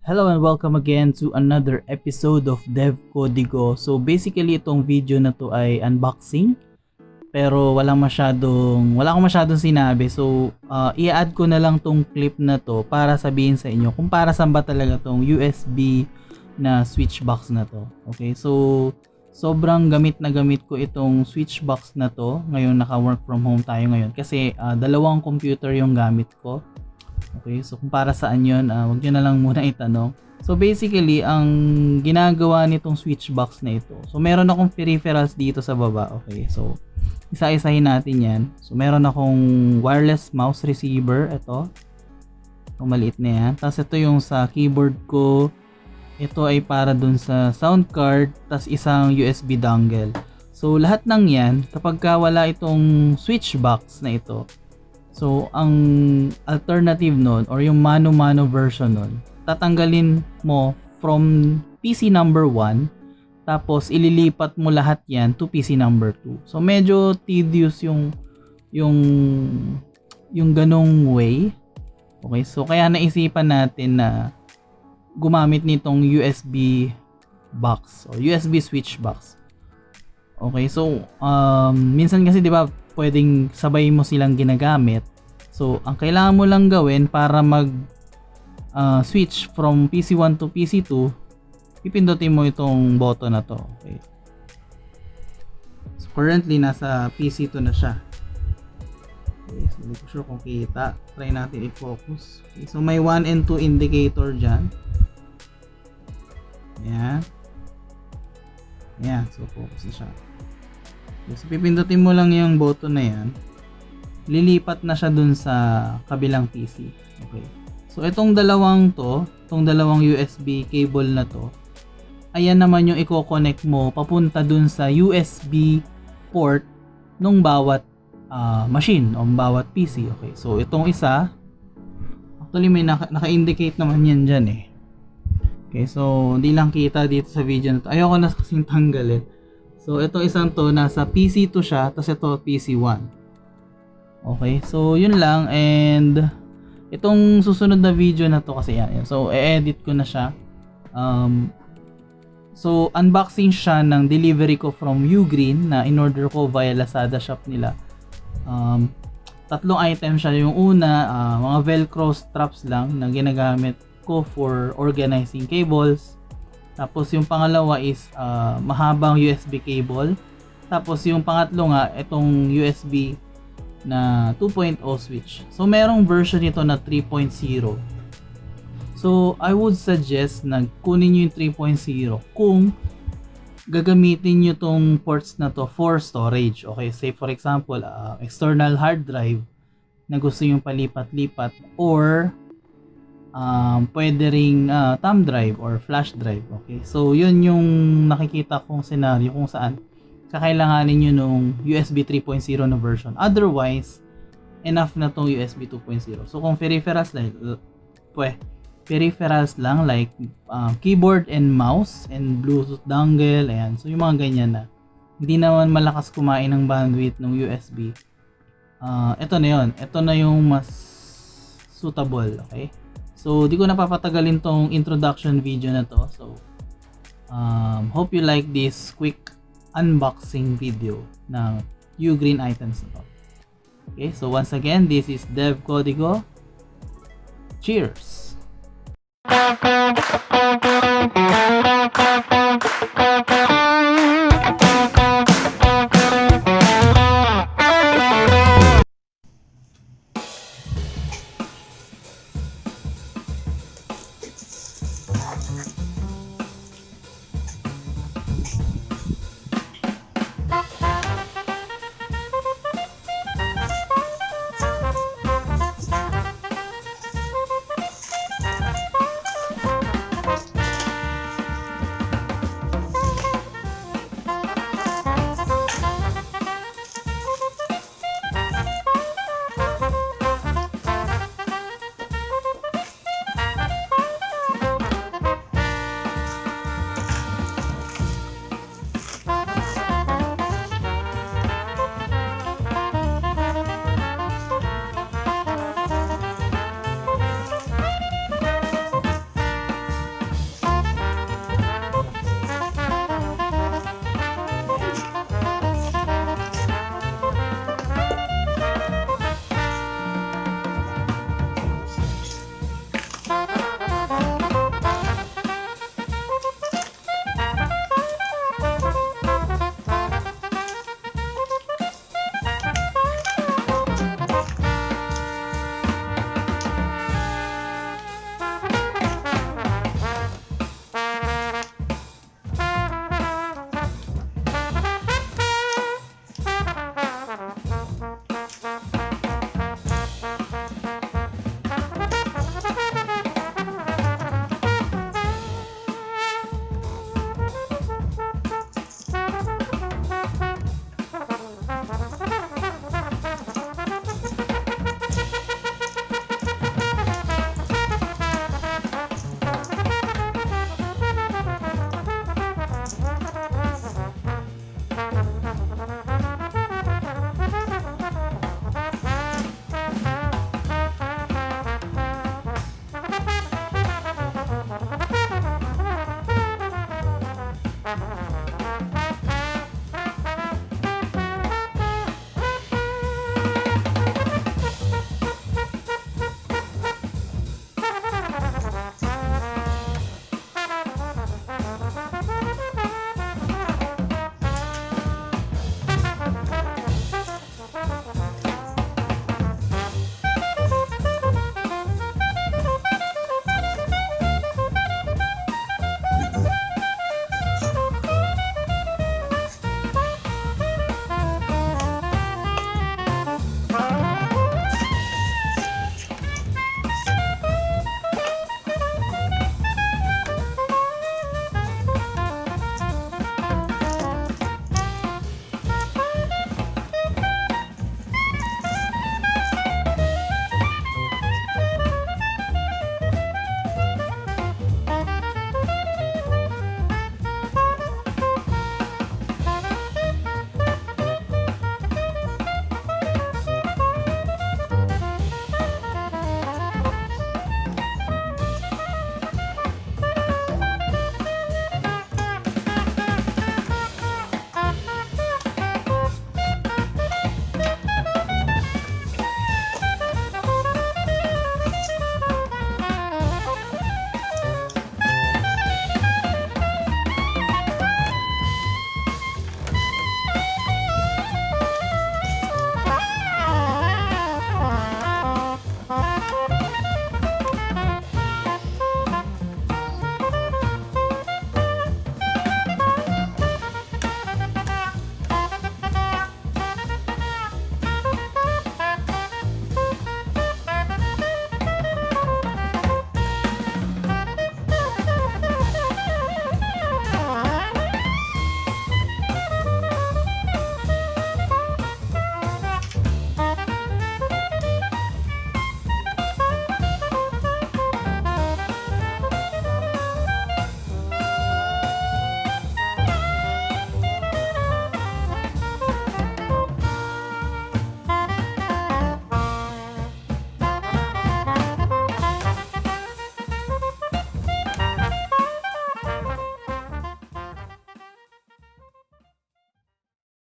Hello and welcome again to another episode of Dev Codigo. So basically itong video na to ay unboxing pero wala akong masyadong sinabi. So i-add ko na lang tong clip na to para sabihin sa inyo kung para saan ba talaga tong USB na switch box na to. Okay, so sobrang gamit na gamit ko itong switch box na to ngayon, naka-work from home tayo ngayon kasi dalawang computer yung gamit ko. Okay, so kung para saan yun, wag nyo na lang muna itanong. So basically, ang ginagawa nitong switch box na ito, so meron akong peripherals dito sa baba. Okay, so isa-isahin natin yan. So meron akong wireless mouse receiver, ito. So maliit na yan. Tapos ito yung sa keyboard ko. Ito ay para dun sa sound card. Tapos isang USB dongle. So lahat ng yan, kapag wala itong switch box na ito, so ang alternative nun or yung mano-mano version nun, tatanggalin mo from PC number 1 tapos ililipat mo lahat yan to PC number 2. So medyo tedious yung ganong way. Okay, so kaya naisipan natin na gumamit nitong USB box o USB switch box. Okay, so minsan kasi 'di ba pwedeng sabay mo silang ginagamit. So ang kailangan mo lang gawin para mag switch from PC1 to PC2, pipindutin mo itong button na to. Okay. So currently nasa PC2 na siya. Okay, so hindi ko sure kung kita. Try natin i-focus. Okay, so may 1 and 2 indicator dyan. Ayan. Ayan, so focus na siya. Okay, so pipindutin mo lang yung button na yan, lilipat na siya dun sa kabilang PC. Okay, so itong dalawang USB cable na to, ayan naman yung i-connect mo papunta dun sa USB port nung bawat machine o bawat PC. Okay, so itong isa, actually may naka-indicate naman yan dyan eh. Okay, so hindi lang kita dito sa video na to, ayoko na kasing tanggalin. So itong isang to, nasa PC2 siya, tapos ito PC1. Okay, so yun lang. And itong susunod na video na to kasi yan. So i-edit ko na siya. So unboxing siya ng delivery ko from Ugreen na in-order ko via Lazada shop nila. Tatlong item siya. Yung una, mga velcro straps lang na ginagamit ko for organizing cables. Tapos yung pangalawa is mahabang USB cable. Tapos yung pangatlo nga, itong USB na 2.0 switch. So merong version nito na 3.0. So I would suggest na kunin nyo yung 3.0 kung gagamitin nyo tong ports na to for storage. Okay, say for example, external hard drive na gusto yung palipat-lipat, or pwede ring thumb drive or flash drive. Okay, so yun yung nakikita kong scenario kung saan kakailanganin nyo nung USB 3.0 na version. Otherwise, enough na tong USB 2.0. So kung peripherals lang like keyboard and mouse and Bluetooth dongle, ayan. So yung mga ganyan na hindi naman malakas kumain ng bandwidth ng USB, ito na yun. Ito na yung mas suitable. Okay, so di ko napapatagalin tong introduction video na to. So hope you like this quick unboxing video ng Ugreen items na to. Okay, so once again, this is Dev Codigo. Cheers!